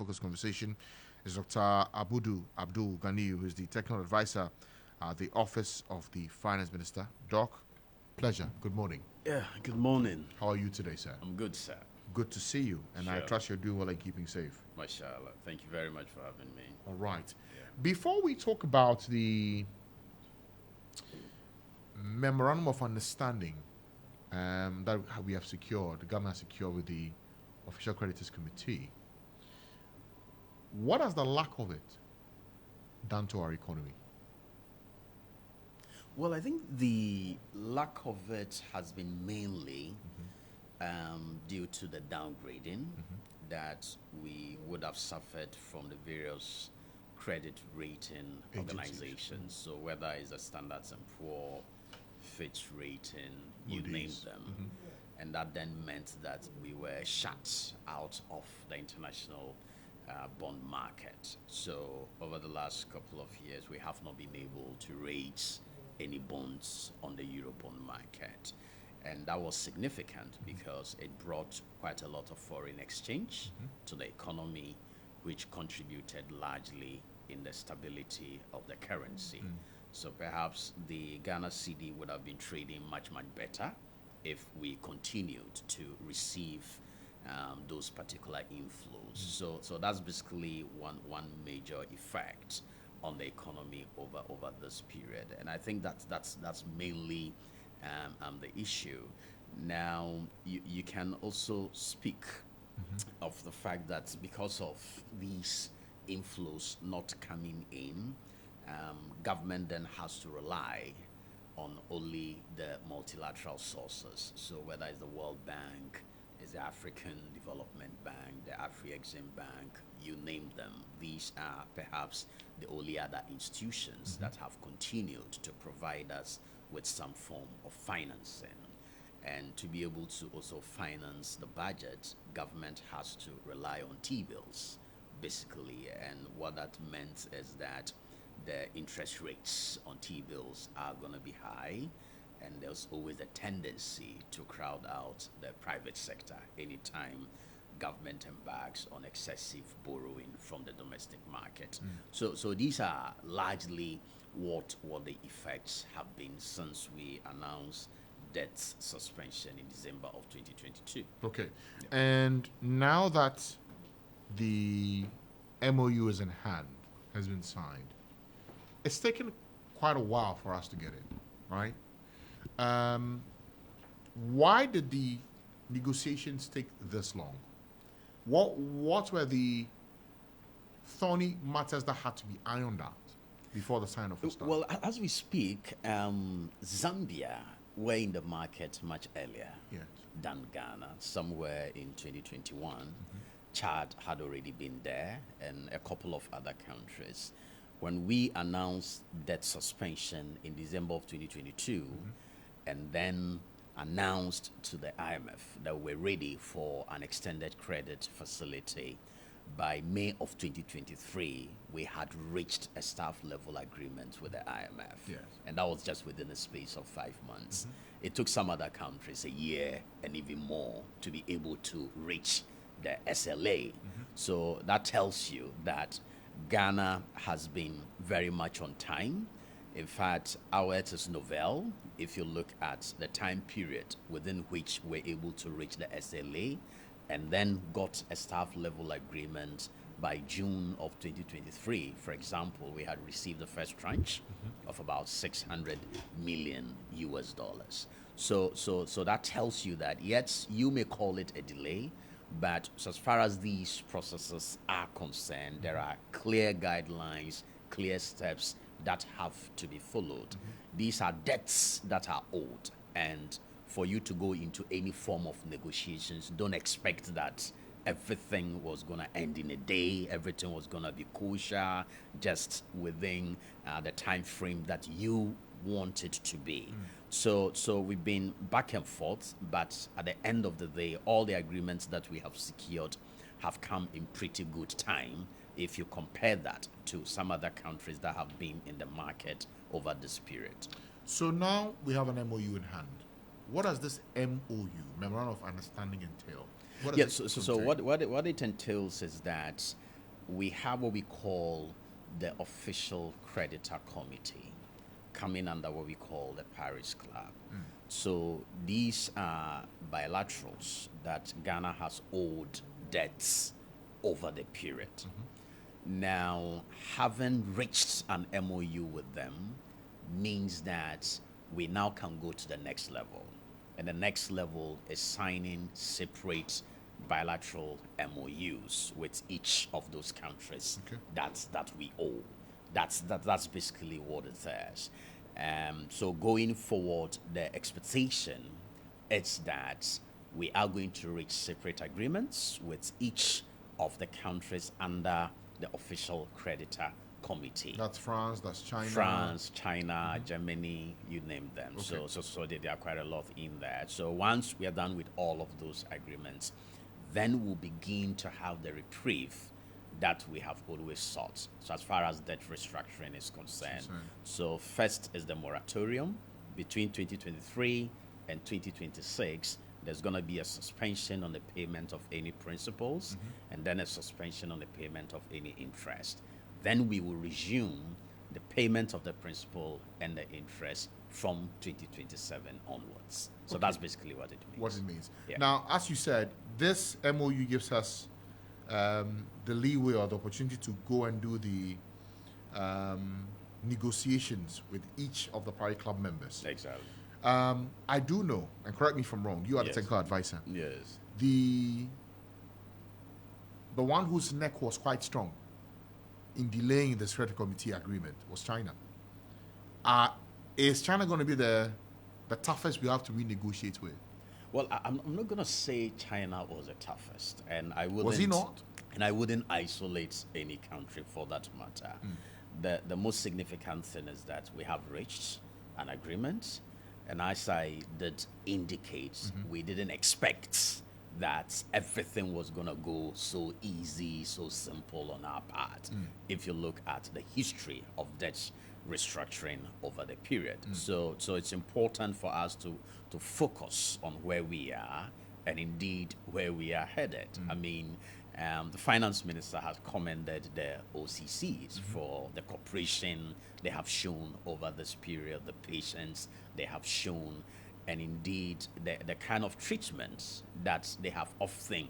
focused conversation is Dr. Abdul Ganiyu, who is the technical advisor at the Office of the Finance Minister. Doc, pleasure. Good morning. Yeah, good morning. How are you today, sir? I'm good, sir. Good to see you, and I Sure. trust you're doing well and keeping safe. Mashallah. Thank you very much for having me. All right. Yeah. Before we talk about the memorandum of understanding that we have secured, the government has secured with the Official Creditors Committee, what has the lack of it done to our economy? Well, I think the lack of it has been mainly due to the downgrading that we would have suffered from the various credit rating organizations. So whether it's the Standards and Poor, Fitch Rating, you name Moody's. them. And that then meant that we were shut out of the international bond market. So over the last couple of years, we have not been able to raise any bonds on the Eurobond market. And that was significant because it brought quite a lot of foreign exchange to the economy, which contributed largely in the stability of the currency. So perhaps the Ghana CD would have been trading much, much better if we continued to receive those particular inflows. So that's basically one major effect on the economy over this period, and I think that's mainly the issue. Now you can also speak of the fact that because of these inflows not coming in, government then has to rely on only the multilateral sources. So whether it's the World Bank, is the African Development Bank, the Afri-Exim Bank, you name them. These are perhaps the only other institutions that have continued to provide us with some form of financing. And to be able to also finance the budget, government has to rely on T-bills, basically. And what that meant is that the interest rates on T-bills are going to be high, and there's always a tendency to crowd out the private sector anytime government embarks on excessive borrowing from the domestic market. So these are largely what the effects have been since we announced debt suspension in December of 2022. Okay. And now that the MOU is in hand, has been signed, it's taken quite a while for us to get it, right? Why did the negotiations take this long? What were the thorny matters that had to be ironed out before the sign-off was done? Well, as we speak, Zambia were in the market much earlier than Ghana, somewhere in 2021. Chad had already been there, and a couple of other countries. When we announced debt suspension in December of 2022, and then announced to the IMF that we're ready for an extended credit facility, by May of 2023, we had reached a staff level agreement with the IMF. Yes. And that was just within the space of 5 months. It took some other countries a year and even more to be able to reach the SLA. So that tells you that Ghana has been very much on time. In fact, ours is novel. If you look at the time period within which we're able to reach the SLA, and then got a staff level agreement by June of 2023. For example, we had received the first tranche of about 600 million US dollars. So that tells you that, yes, you may call it a delay, but so as far as these processes are concerned, there are clear guidelines, clear steps that have to be followed. These are debts that are owed, and for you to go into any form of negotiations, don't expect that everything was going to end in a day, everything was going to be kosher, just within the time frame that you want it to be. So we've been back and forth, but at the end of the day, all the agreements that we have secured have come in pretty good time if you compare that to some other countries that have been in the market over this period. So now we have an MOU in hand. What does this MOU, Memorandum of Understanding, entail? So what it entails is that we have what we call the official creditor committee coming under what we call the Paris Club. So these are bilaterals that Ghana has owed debts over the period. Now, having reached an MOU with them means that we now can go to the next level. And the next level is signing separate bilateral MOUs with each of those countries that we owe. That's basically what it is. So going forward, the expectation is that we are going to reach separate agreements with each of the countries under the official creditor committee. That's France, that's China. France, China, Germany, you name them. So there are quite a lot in there. So once we are done with all of those agreements, then we'll begin to have the reprieve that we have always sought. So as far as debt restructuring is concerned. So first is the moratorium. Between 2023 and 2026, there's going to be a suspension on the payment of any principals and then a suspension on the payment of any interest. Then we will resume the payment of the principal and the interest from 2027 onwards. So that's basically what it means. What it means. Yeah. Now, as you said, this MOU gives us the leeway or the opportunity to go and do the negotiations with each of the Paris Club members. Exactly. I do know, and correct me if I'm wrong, you are the technical advisor. Yes. The one whose neck was quite strong in delaying the Security Committee agreement was China. Is China going to be the toughest we have to renegotiate with? Well, I'm not going to say China was the toughest, and I wouldn't. Was he not? And I wouldn't isolate any country for that matter. The most significant thing is that we have reached an agreement, and as I did indicate, we didn't expect that everything was going to go so easy, so simple on our part. If you look at the history of debt restructuring over the period. So it's important for us to focus on where we are and indeed where we are headed. I mean, the finance minister has commended the OCCs for the cooperation they have shown over this period, the patience they have shown, and indeed the kind of treatment that they have often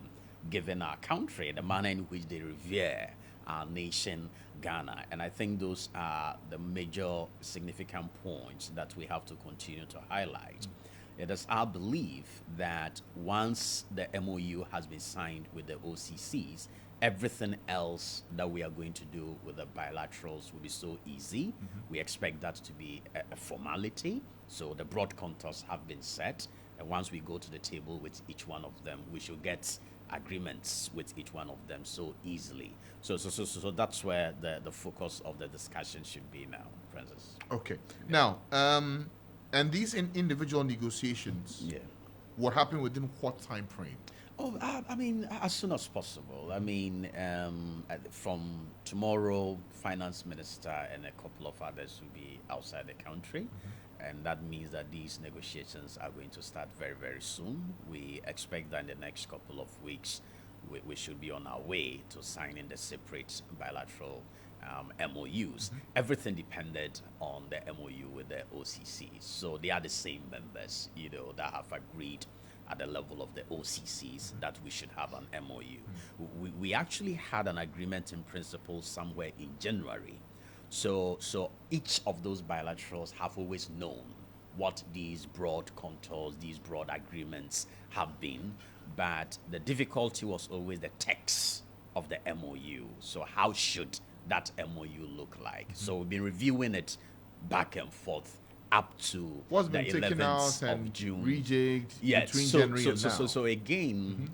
given our country, the manner in which they revere our nation, Ghana. And I think those are the major significant points that we have to continue to highlight. It is our belief that once the MOU has been signed with the OCCs, everything else that we are going to do with the bilaterals will be so easy. We expect that to be a formality. So the broad contours have been set. And once we go to the table with each one of them, we should get agreements with each one of them so easily. So that's where the focus of the discussion should be now, Francis. Okay. Now, and these individual negotiations, what happened within what time frame? Oh, I mean, as soon as possible. I mean, from tomorrow, finance minister and a couple of others will be outside the country. And that means that these negotiations are going to start very, very soon. We expect that in the next couple of weeks, we should be on our way to signing the separate bilateral MOUs. Everything depended on the MOU with the OCCs. So they are the same members, that have agreed at the level of the OCCs that we should have an MOU. We actually had an agreement in principle somewhere in January. So each of those bilaterals have always known what these broad contours, these broad agreements have been. But the difficulty was always the text of the MOU. So how should that MOU look like? So we've been reviewing it back and forth up to What's the been taken 11th out of and June. rejigged between so, January so, and so, now? so again,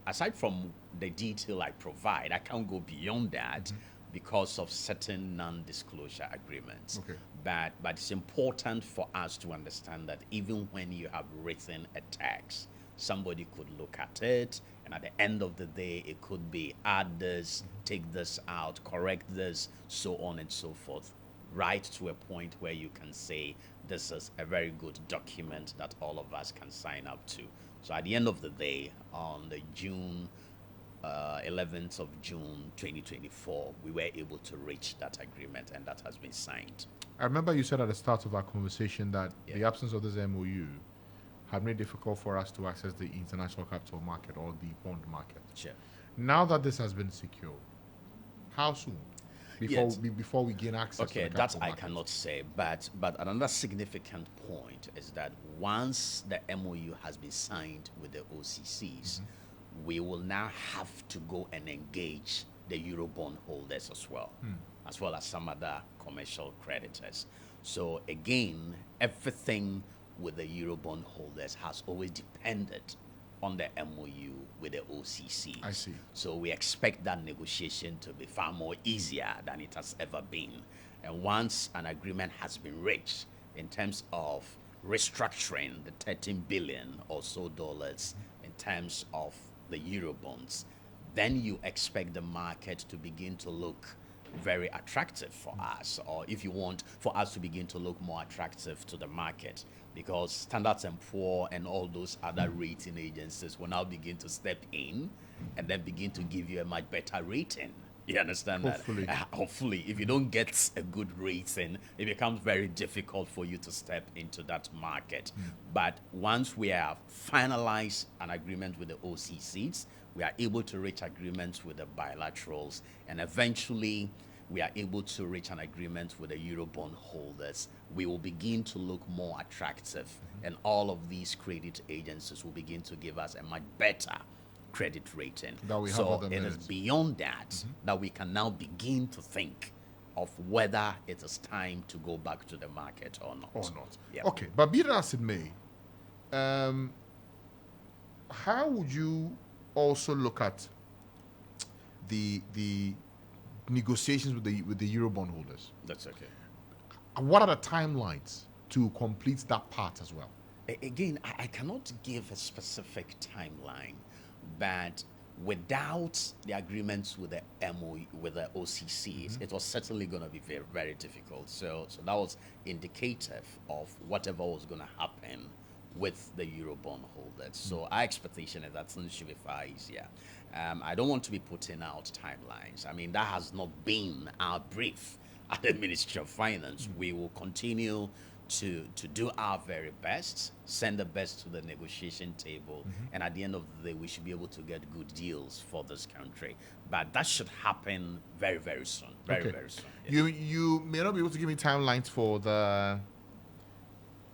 aside from the detail I provide, I can't go beyond that because of certain non-disclosure agreements. But it's important for us to understand that even when you have written a text, somebody could look at it, and at the end of the day, it could be add this, take this out, correct this, so on and so forth, right to a point where you can say this is a very good document that all of us can sign up to. So at the end of the day, on the June 11th of June 2024, we were able to reach that agreement, and that has been signed. I remember you said at the start of our conversation that the Yeah. absence of this MOU had made it difficult for us to access the international capital market or the bond market. Sure. Now that this has been secured, how soon Yes. before we gain access to Okay, the that capital I market? cannot say, but another significant point is that once the MOU has been signed with the OCCs, we will now have to go and engage the Eurobond holders as well as some other commercial creditors. So again, everything with the Eurobond holders has always depended on the MOU with the OCC. I see. So we expect that negotiation to be far more easier than it has ever been. And once an agreement has been reached in terms of restructuring the 13 billion or so dollars in terms of the Eurobonds, then you expect the market to begin to look very attractive for us, or if you want, for us to begin to look more attractive to the market, because Standards and Poor and all those other rating agencies will now begin to step in and then begin to give you a much better rating. You understand Hopefully. that? Hopefully, if you don't get a good rating, it becomes very difficult for you to step into that market. But once we have finalized an agreement with the OCCs, we are able to reach agreements with the bilaterals, and eventually we are able to reach an agreement with the Eurobond holders, we will begin to look more attractive, and all of these credit agencies will begin to give us a much better credit rating. That we have So other it is minutes. beyond that that we can now begin to think of whether it is time to go back to the market or not. Or not. Yeah. Okay, but be that as it may, how would you also look at the negotiations with the Eurobond holders? That's okay. What are the timelines to complete that part as well? Again, I cannot give a specific timeline, but without the agreements with the MOU, with the OCCs, it was certainly going to be very, very difficult. So that was indicative of whatever was going to happen with the Eurobond holders. So our expectation is that things should be far easier. I don't want to be putting out timelines. I mean, that has not been our brief at the Ministry of Finance. We will continue to do our very best, send the best to the negotiation table, and at the end of the day, we should be able to get good deals for this country. But that should happen very, very soon. Very, very soon. Yeah. You may not be able to give me timelines for the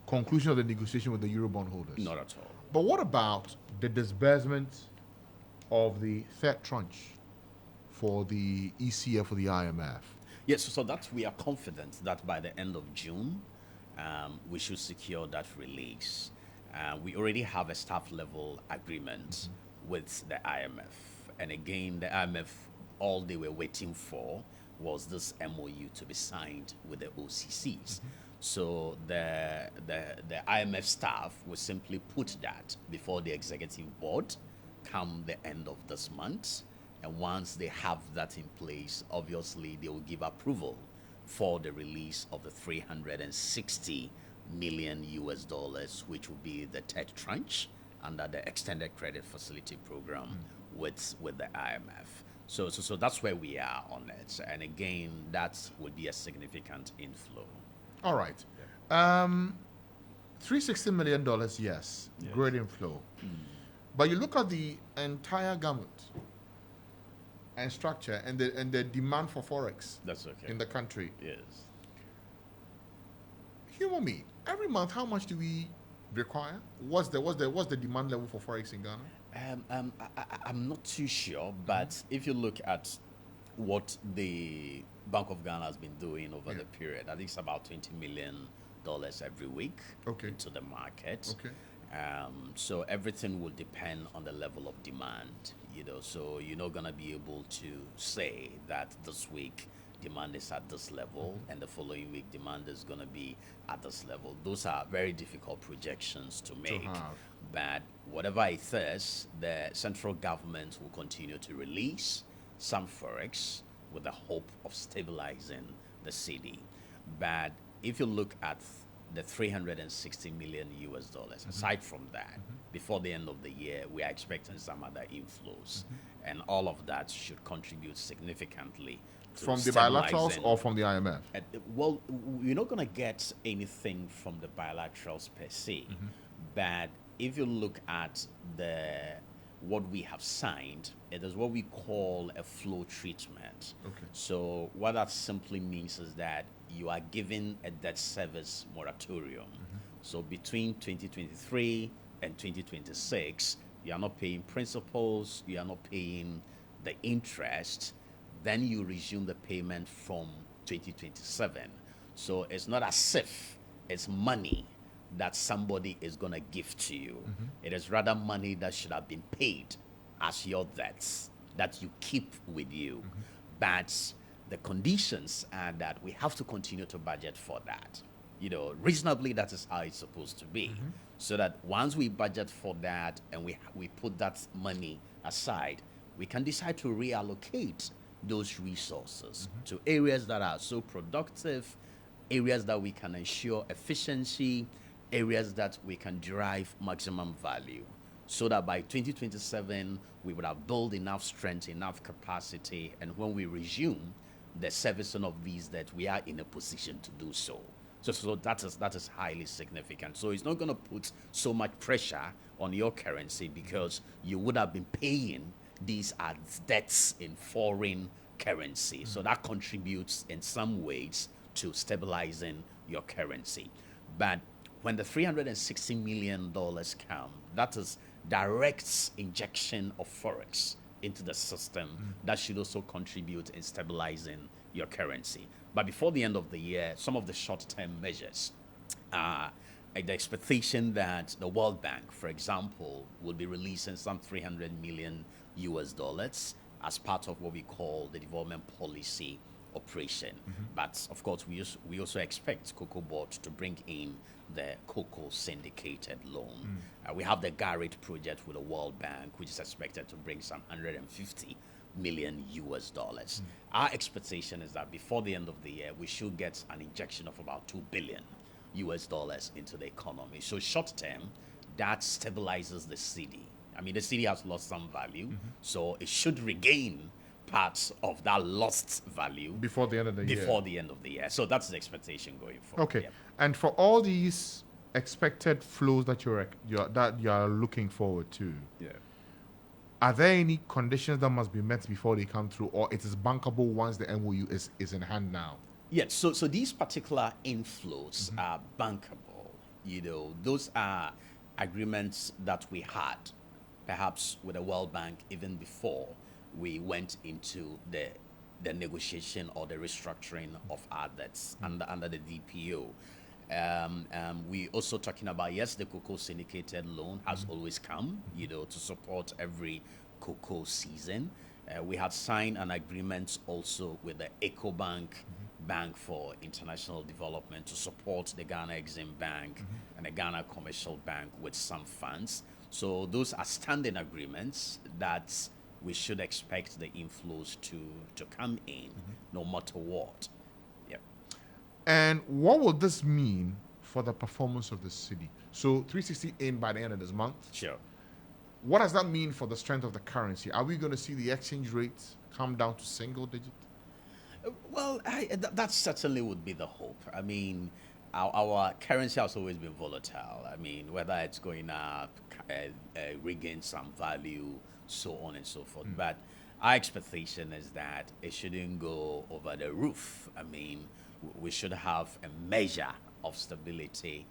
conclusion of the negotiation with the Eurobond holders. Not at all. But what about the disbursement of the third tranche for the ECF or the IMF? Yes, so that we are confident that by the end of June, we should secure that release. We already have a staff level agreement with the IMF. And again, the IMF, all they were waiting for was this MOU to be signed with the OCCs. So the IMF staff will simply put that before the executive board come the end of this month. And once they have that in place, obviously they will give approval for the release of the 360 million US dollars, which will be the third tranche under the extended credit facility program with the IMF. So that's where we are on it. And again, that would be a significant inflow. All right. $360 million, yes, great inflow. But you look at the entire government and structure and the demand for forex That's okay. in the country. Yes. Humor me. Every month, how much do we require? What's the demand level for forex in Ghana? I'm not too sure, but if you look at what the Bank of Ghana has been doing over the period, I think it's about $20 million every week into the market. Okay. So everything will depend on the level of demand, so you're not going to be able to say that this week demand is at this level and the following week demand is going to be at this level. Those are very difficult projections to make. But whatever it is, the central government will continue to release some forex with the hope of stabilizing the city. But if you look at the 360 million US dollars, aside from that, before the end of the year, we are expecting some other inflows. And all of that should contribute significantly to From the bilaterals stabilizing. or from the IMF? Well, you're not going to get anything from the bilaterals per se, but if you look at what we have signed, it is what we call a flow treatment. Okay. So what that simply means is that you are given a debt service moratorium. So between 2023 and 2026, you are not paying principals, you are not paying the interest, then you resume the payment from 2027. So it's not as if it's money that somebody is going to give to you. It is rather money that should have been paid as your debts that you keep with you. But the conditions are that we have to continue to budget for that. Reasonably, that is how it's supposed to be. So that once we budget for that and we put that money aside, we can decide to reallocate those resources to areas that are so productive, areas that we can ensure efficiency, areas that we can derive maximum value, so that by 2027 we would have built enough strength, enough capacity, and when we resume the servicing of these debts, we are in a position to do so. So that is highly significant. So it's not going to put so much pressure on your currency because you would have been paying these as debts in foreign currency. So that contributes in some ways to stabilizing your currency. But when the $360 million come, that is direct injection of forex into the system. That should also contribute in stabilizing your currency. But before the end of the year, some of the short-term measures, the expectation that the World Bank, for example, will be releasing some $300 million as part of what we call the development policy operation. But of course, we also expect Cocoa Board to bring in the cocoa syndicated loan. We have the Garrett project with the World Bank, which is expected to bring some $150 million. Our expectation is that before the end of the year, we should get an injection of about $2 billion into the economy. So short term, that stabilizes the city. I mean, the city has lost some value, so it should regain parts of that lost value Before the end of the year. before the end of the year. So that's the expectation going forward. Okay. Yeah. And for all these expected flows that you're looking forward to, are there any conditions that must be met before they come through, or it is bankable once the MOU is in hand now? Yes, so these particular inflows are bankable. Those are agreements that we had, perhaps with the World Bank, even before we went into the negotiation or the restructuring of our debts under the DPO. We also talking about, yes, the cocoa syndicated loan has always come, to support every cocoa season. We had signed an agreement also with the EcoBank Bank for International Development to support the Ghana Exim Bank and the Ghana Commercial Bank with some funds. So those are standing agreements that we should expect the inflows to come in no matter what. Yep. And what will this mean for the performance of the city? So 360 in by the end of this month. Sure. What does that mean for the strength of the currency? Are we going to see the exchange rates come down to single digit? Well, that certainly would be the hope. I mean, our currency has always been volatile. I mean, whether it's going up, regain some value, so on and so forth. But our expectation is that it shouldn't go over the roof. I mean, we should have a measure of stability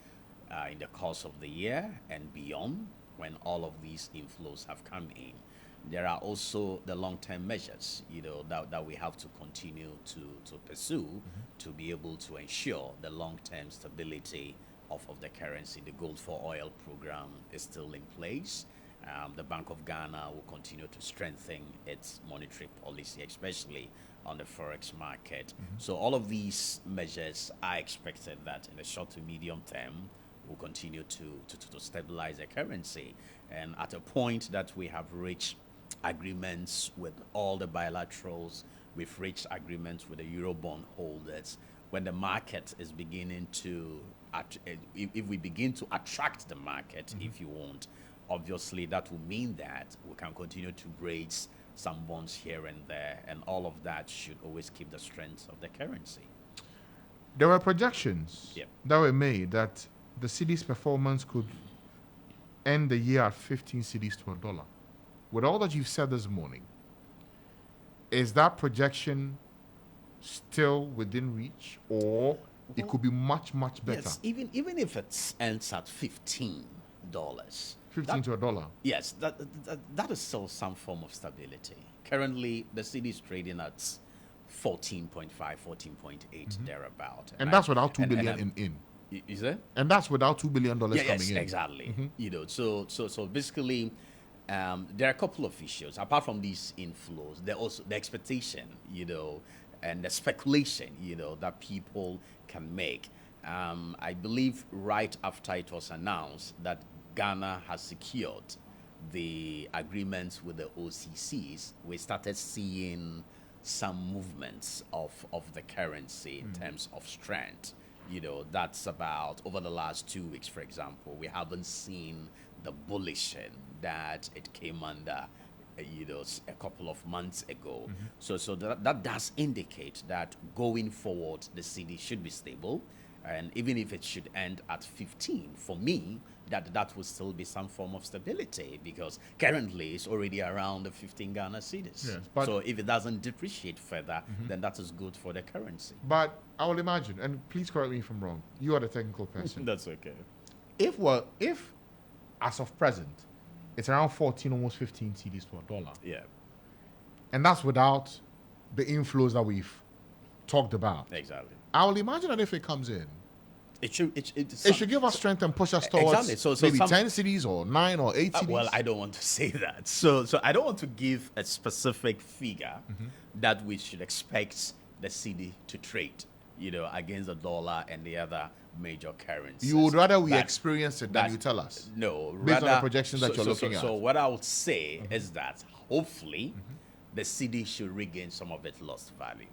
in the course of the year and beyond when all of these inflows have come in. There are also the long-term measures, that we have to continue to pursue to be able to ensure the long-term stability of the currency. The Gold for Oil program is still in place. The Bank of Ghana will continue to strengthen its monetary policy, especially on the forex market. So all of these measures are expected that in the short to medium term will continue to stabilize the currency. And at a point that we have reached agreements with all the bilaterals, we've reached agreements with the Eurobond holders, when the market is beginning to, if we begin to attract the market, if you want, obviously that will mean that we can continue to raise some bonds here and there, and all of that should always keep the strength of the currency. There were projections Yep. that were made that the city's performance could end the year at 15 cities to a dollar. With all that you've said this morning, is that projection still within reach, or it could be much, much better? Yes, even if it ends at $15, 15 to a dollar. yes, that is still some form of stability. Currently, the city is trading at 14.5, 14.8 thereabout, And that's without $2 and billion in. Is it? And that's without $2 billion coming Yes, in. exactly. You know, so basically, there are a couple of issues apart from these inflows. There also the expectation, you know, and the speculation, you know, that people can make. I believe right after it was announced that Ghana has secured the agreements with the OCCs, we started seeing some movements of the currency in terms of strength. You know, that's about over the last 2 weeks, for example, we haven't seen the bullish that it came under, you know, a couple of months ago. So that does indicate that going forward, the city should be stable. And even if it should end at 15, for me, that will still be some form of stability, because currently it's already around the 15 Ghana cedis. Yes, but so if it doesn't depreciate further, then that is good for the currency. But I will imagine, and please correct me if I'm wrong, you are the technical person. That's okay. if as of present, it's around 14, almost 15 CDs to a dollar, Yeah, and that's without the inflows that we've talked about, exactly. I will imagine that if it comes in, It should give us strength and push us towards Exactly. So maybe some- 10 cities or 9 or 8 cities. well, I don't want to say that. So I don't want to give a specific figure that we should expect the city to trade, you know, against the dollar and the other major currencies. You would rather we But- experience it than but you tell us. No, Based on rather, the projections that you're looking at. So what I would say is that hopefully the city should regain some of its lost value,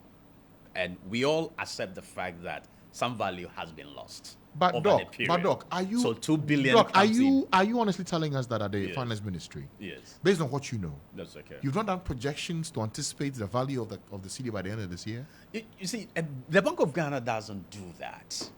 and we all accept the fact that some value has been lost. But over the period. Doc, are you so 2 billion? Doc, are comes in. you honestly telling us that at the Yes. finance ministry, Yes, based on what you know, that's okay. you've not done projections to anticipate the value of the city by the end of this year? You see, the Bank of Ghana doesn't do that.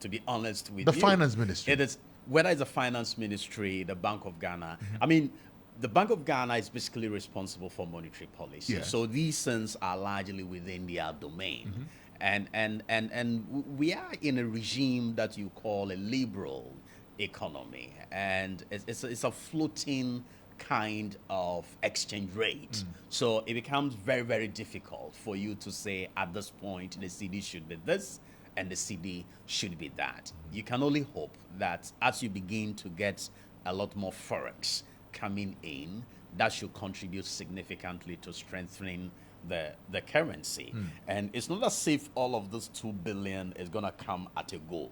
To be honest with The you, finance ministry. It is whether it's the finance ministry, the Bank of Ghana. I mean, the Bank of Ghana is basically responsible for monetary policy. Yes. So these things are largely within their domain. And we are in a regime that you call a liberal economy, and it's a floating kind of exchange rate. So it becomes very, very difficult for you to say at this point the CD should be this and the CD should be that. You can only hope that as you begin to get a lot more forex coming in, that should contribute significantly to strengthening the currency. And it's not as if all of this 2 billion is going to come at a go.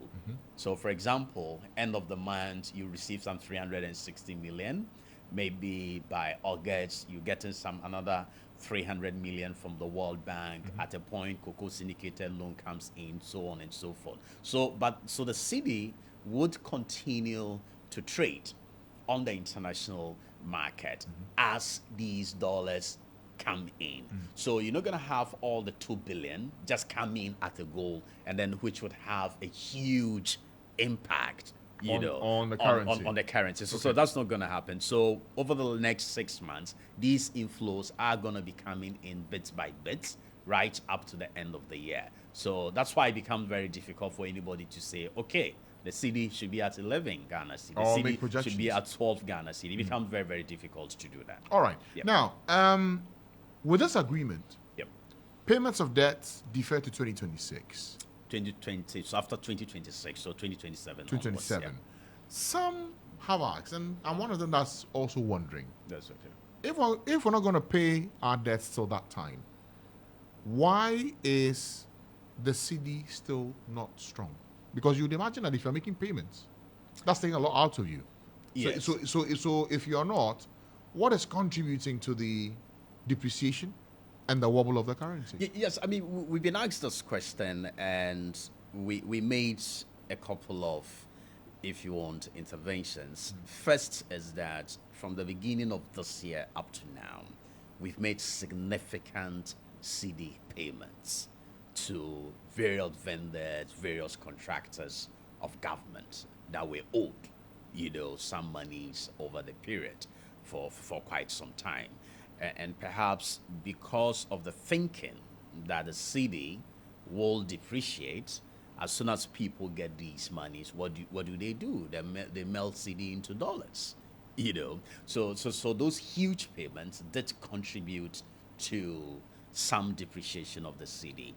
So for example, end of the month you receive some 360 million. Maybe by August you getting another 300 million from the World Bank. At a point Cocoa syndicated loan comes in, so on and so forth. So the city would continue to trade on the international market as these dollars come in. So you're not going to have all the 2 billion just come in at a go, and then which would have a huge impact, on the currency. on the currency. So that's not going to happen. So over the next 6 months, these inflows are going to be coming in bits by bits right up to the end of the year. So that's why it becomes very difficult for anybody to say, okay, the CD should be at 11 Ghana cedi. Or The make CD should projections. be at 12 Ghana cedi. It becomes very, very difficult to do that. All right. Yep. Now, with this agreement, Yep. payments of debts defer to 2026. 2020, so after 2026, so 2027. 2027. onwards, Some have asked, and I'm one of them that's also wondering, yeah. That's okay. if we're not going to pay our debts till that time, why is the CD still not strong? Because you'd imagine that if you're making payments, that's taking a lot out of you. Yes. So if you're not, what is contributing to the depreciation and the wobble of the currency? Yes, I mean, we've been asked this question, and we made a couple of if you want, interventions. First is that from the beginning of this year up to now, we've made significant CD payments to various vendors, various contractors of government that were owed, some monies over the period for quite some time. And perhaps because of the thinking that the CD will depreciate, as soon as people get these monies, what do? They melt CD into dollars, So those huge payments did contribute to some depreciation of the CD.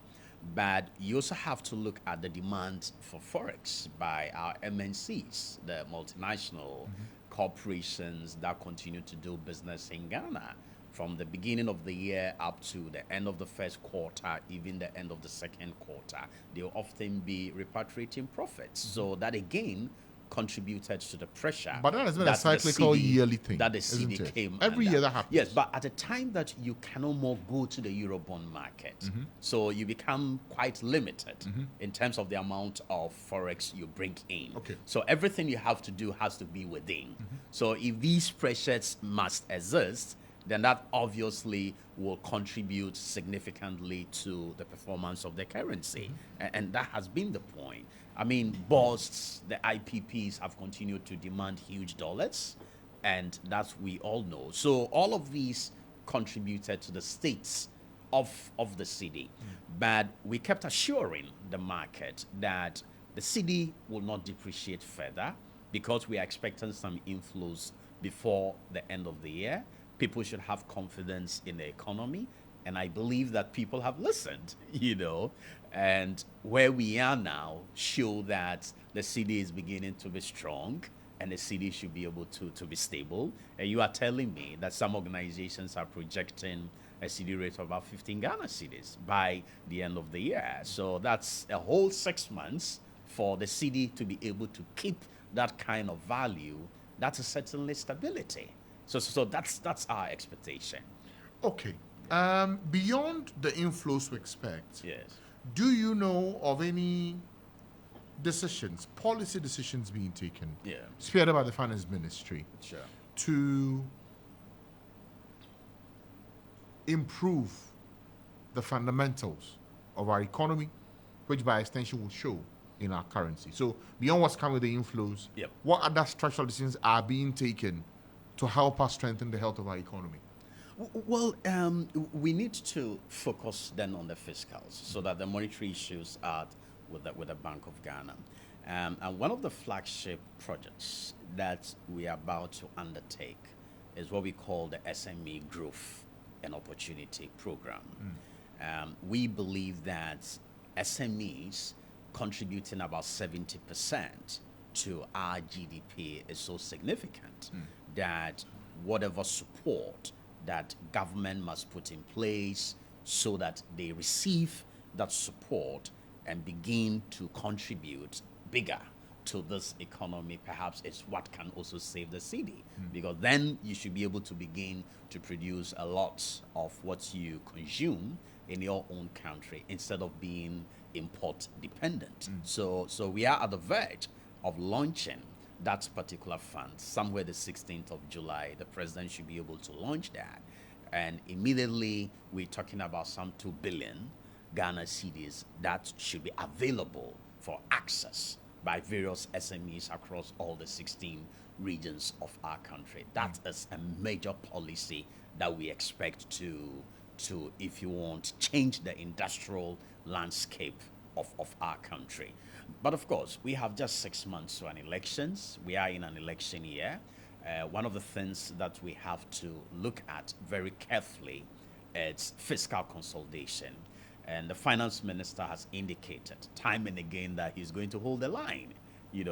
But you also have to look at the demand for forex by our MNCs, the multinational corporations that continue to do business in Ghana. From the beginning of the year up to the end of the first quarter, even the end of the second quarter, they'll often be repatriating profits. So that again contributed to the pressure. But that has been a cyclical yearly thing. That the CD came every year that happens. Yes, but at the time that you can no more go to the Eurobond market, so you become quite limited in terms of the amount of forex you bring in. Okay. So everything you have to do has to be within. So if these pressures must exist, then that obviously will contribute significantly to the performance of the currency. And that has been the point. I mean, bourses, the IPPs have continued to demand huge dollars, and that we all know. So all of these contributed to the states of the CD. But we kept assuring the market that the CD will not depreciate further because we are expecting some inflows before the end of the year. People should have confidence in the economy, and I believe that people have listened, and where we are now show that the CD is beginning to be strong and the CD should be able to be stable. And you are telling me that some organizations are projecting a CD rate of about 15 Ghana cedis by the end of the year. So that's a whole 6 months for the CD to be able to keep that kind of value. That is certainly stability. So that's our expectation. Okay. Beyond the inflows we expect, Yes. do you know of any policy decisions being taken, spearheaded by the Finance Ministry, Sure. to improve the fundamentals of our economy, which by extension will show in our currency? So beyond what's coming with the inflows, what other structural decisions are being taken to help us strengthen the health of our economy? Well, we need to focus then on the fiscals so that the monetary issues are with the Bank of Ghana. And one of the flagship projects that we are about to undertake is what we call the SME Growth and Opportunity Program. We believe that SMEs contributing about 70% to our GDP is so significant that whatever support that government must put in place so that they receive that support and begin to contribute bigger to this economy, perhaps it's what can also save the city. Because then you should be able to begin to produce a lot of what you consume in your own country instead of being import dependent. So we are at the verge of launching that particular fund. Somewhere the 16th of July, the president should be able to launch that. And immediately we're talking about some 2 billion Ghana cedis that should be available for access by various SMEs across all the 16 regions of our country. That is a major policy that we expect to, if you want, change the industrial landscape of our country. But of course, we have just 6 months to an elections. We are in an election year. One of the things that we have to look at very carefully is fiscal consolidation. And the finance minister has indicated time and again that he's going to hold the line,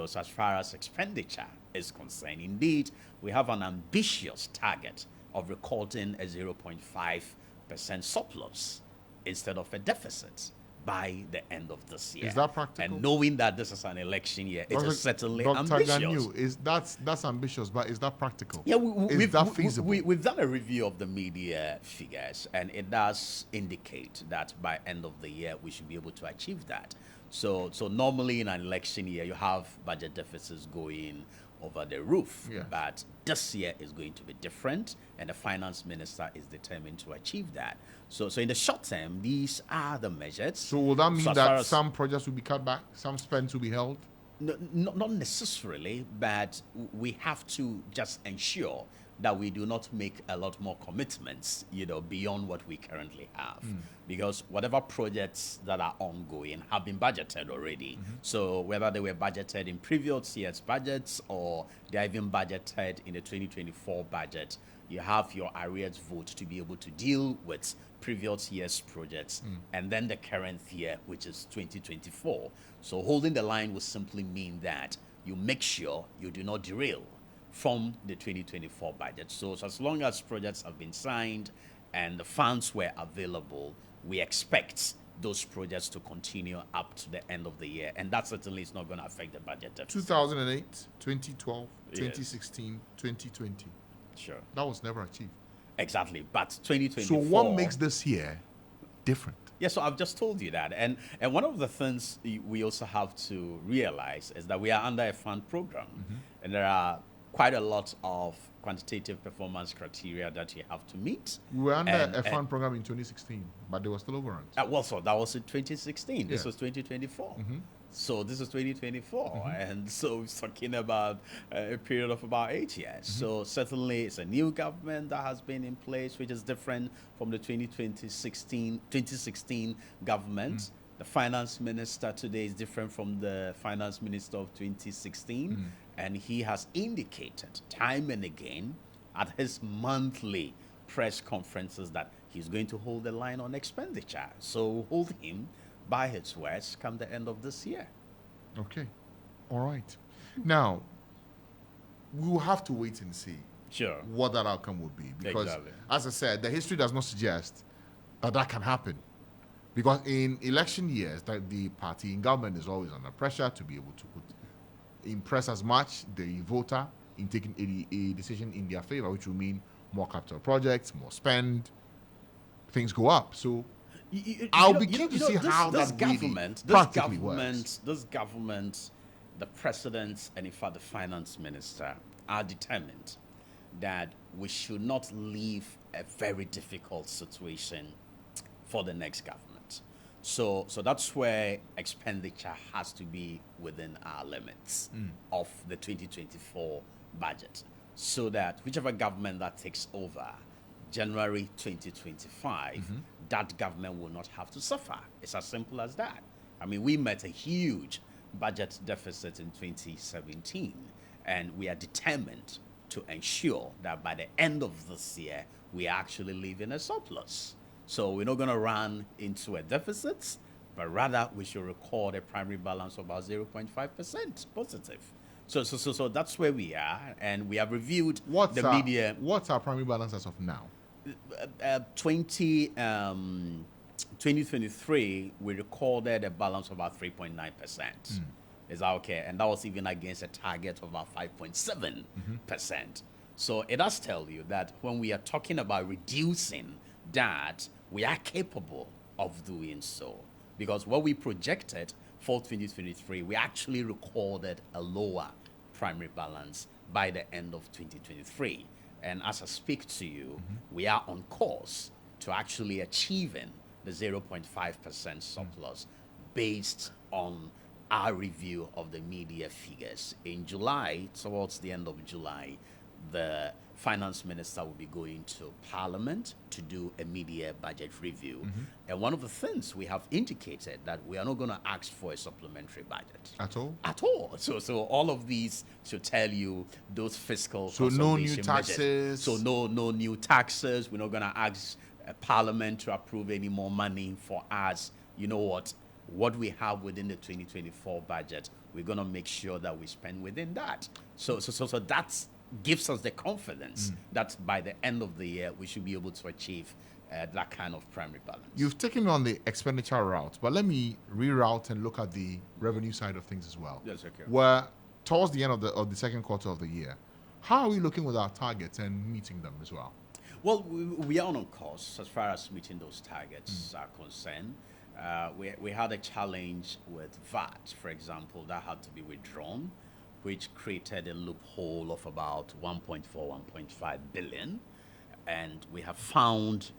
so as far as expenditure is concerned. Indeed, we have an ambitious target of recording a 0.5% surplus instead of a deficit by the end of this year. Is that practical? And knowing that this is an election year, it is certainly Dr. ambitious. Ganyu, that's ambitious, but is that practical? Yeah, is that feasible? We've done a review of the media figures, and it does indicate that by end of the year we should be able to achieve that. So normally in an election year you have budget deficits going over the roof, yes. But this year is going to be different, and the finance minister is determined to achieve that. So in the short term, these are the measures. So will that mean that some projects will be cut back, some spends will be held? No, not necessarily, but we have to just ensure that we do not make a lot more commitments, beyond what we currently have. Because whatever projects that are ongoing have been budgeted already. So whether they were budgeted in previous year's budgets or they're even budgeted in the 2024 budget, you have your arrears vote to be able to deal with previous year's projects and then the current year, which is 2024. So holding the line will simply mean that you make sure you do not derail from the 2024 budget. So as long as projects have been signed and the funds were available, we expect those projects to continue up to the end of the year. And that certainly is not going to affect the budget deficit. 2008, 2012, 2016, 2020. Sure. That was never achieved. Exactly. But 2024... So what makes this year different? Yeah, so I've just told you that. And one of the things we also have to realize is that we are under a fund program. And there are quite a lot of quantitative performance criteria that you have to meet. We were under a fund program in 2016, but there were still overruns. Well, so that was in 2016. This was 2024. So this is 2024. And so we're talking about a period of about 8 years. So certainly it's a new government that has been in place, which is different from the 2016 government. The finance minister today is different from the finance minister of 2016. And he has indicated time and again at his monthly press conferences that he's going to hold the line on expenditure. So hold him by his words come the end of this year. Okay. All right. Now, we will have to wait and see what that outcome would be. Because, as I said, the history does not suggest that can happen. Because in election years, the party in government is always under pressure to be able to impress as much the voter in taking a decision in their favor, which will mean more capital projects, more spend, things go up. So I'll be keen to see how that practically works. This government, the president, and in fact the finance minister are determined that we should not leave a very difficult situation for the next government. So that's where expenditure has to be within our limits of the 2024 budget, so that whichever government that takes over January 2025, that government will not have to suffer. It's as simple as that. I mean, we met a huge budget deficit in 2017, and we are determined to ensure that by the end of this year, we actually live in a surplus. So we're not going to run into a deficit, but rather we should record a primary balance of about 0.5% positive. So that's where we are, and we have reviewed media. What's our primary balance as of now? 2023, we recorded a balance of about 3.9%. Is that okay? And that was even against a target of about 5.7%. So it does tell you that when we are talking about reducing that, we are capable of doing so. Because what we projected for 2023, we actually recorded a lower primary balance by the end of 2023. And as I speak to you, we are on course to actually achieving the 0.5% surplus based on our review of the media figures. In July, towards the end of July, the finance minister will be going to Parliament to do a media budget review. And one of the things we have indicated that we are not going to ask for a supplementary budget. At all? At all. So all of these should tell you those fiscal So no new taxes. Measures. So no new taxes. We're not going to ask Parliament to approve any more money for us. You know what we have within the 2024 budget, we're going to make sure that we spend within that. So that's gives us the confidence that by the end of the year, we should be able to achieve that kind of primary balance. You've taken on the expenditure route, but let me reroute and look at the revenue side of things as well. Yes, okay. Where towards the end of the second quarter of the year, how are we looking with our targets and meeting them as well? Well, we are on course as far as meeting those targets are concerned. We had a challenge with VAT, for example, that had to be withdrawn, which created a loophole of about 1.4, 1.5 billion. And we have found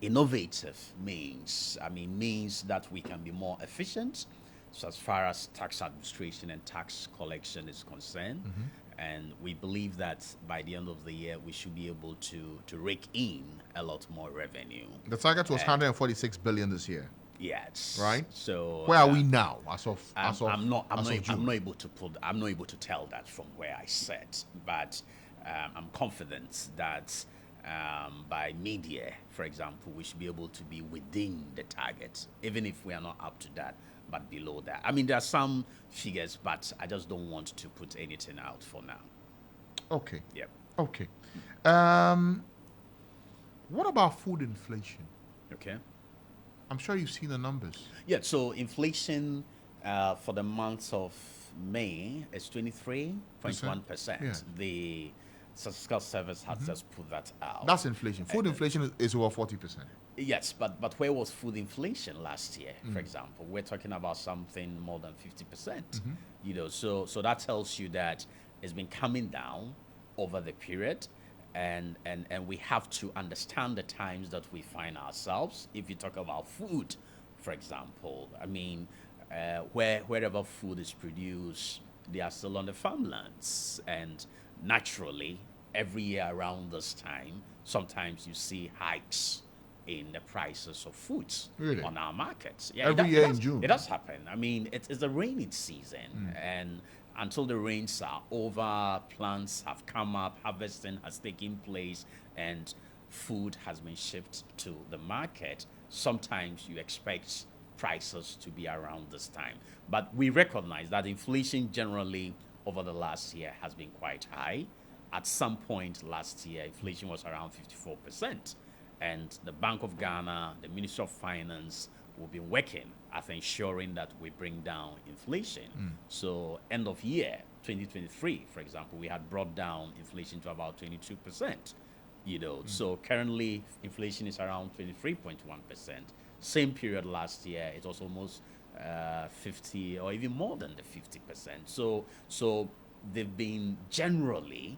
innovative means, means that we can be more efficient so as far as tax administration and tax collection is concerned. And we believe that by the end of the year, we should be able to rake in a lot more revenue. The target was 146 billion this year. Yes. Right. So where are we now? I'm not able to tell that from where I sit, but I'm confident that by mid-year, for example, we should be able to be within the target, even if we are not up to that, but below that. There are some figures, but I just don't want to put anything out for now. Okay. Yep. Okay. What about food inflation? Okay. I'm sure you've seen the numbers. Yeah, so inflation for the month of May is 23.1%. Yeah. The Statistical Service has just put that out. That's inflation. Food inflation is over 40%. Yes, but where was food inflation last year, for example? We're talking about something more than 50%. So that tells you that it's been coming down over the period. And we have to understand the times that we find ourselves. If you talk about food, for example, wherever food is produced, they are still on the farmlands. And naturally, every year around this time, sometimes you see hikes in the prices of foods on our markets. Yeah, every year in June. It does happen. It's the rainy season. And until the rains are over, plants have come up, harvesting has taken place, and food has been shipped to the market. Sometimes you expect prices to be around this time. But we recognize that inflation generally over the last year has been quite high. At some point last year, inflation was around 54%. And the Bank of Ghana, the Ministry of Finance, will be working at ensuring that we bring down inflation. So end of year 2023, for example, we had brought down inflation to about 22%. So currently inflation is around 23.1%. Same period last year, it was almost 50 or even more than the 50%. So they've been generally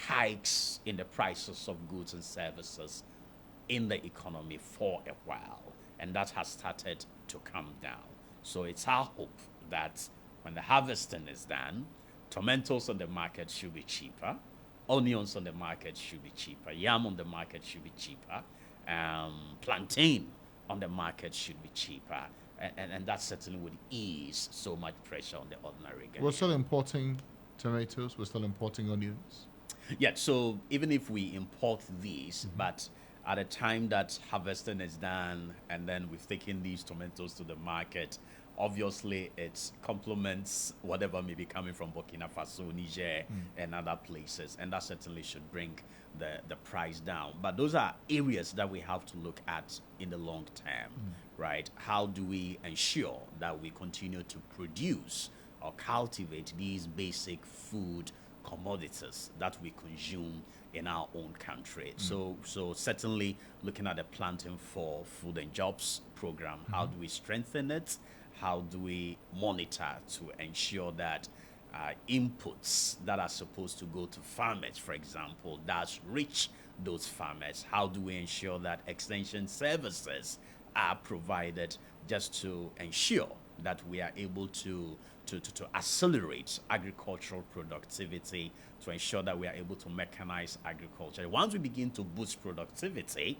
hikes in the prices of goods and services in the economy for a while, and that has started to come down. So it's our hope that when the harvesting is done, tomatoes on the market should be cheaper, onions on the market should be cheaper, yam on the market should be cheaper, plantain on the market should be cheaper, and that certainly would ease so much pressure on the ordinary Ghanaian. We're still importing tomatoes, we're still importing onions. Yeah, so even if we import these, but at the time that harvesting is done and then we've taken these tomatoes to the market, obviously it complements whatever may be coming from Burkina Faso, Niger, and other places, and that certainly should bring the price down. But those are areas that we have to look at in the long term, right? How do we ensure that we continue to produce or cultivate these basic food commodities that we consume in our own country? So certainly looking at the Planting for Food and Jobs program, how do we strengthen it? How do we monitor to ensure that inputs that are supposed to go to farmers, for example, does reach those farmers? How do we ensure that extension services are provided just to ensure that we are able to accelerate agricultural productivity, to ensure that we are able to mechanize agriculture? Once we begin to boost productivity,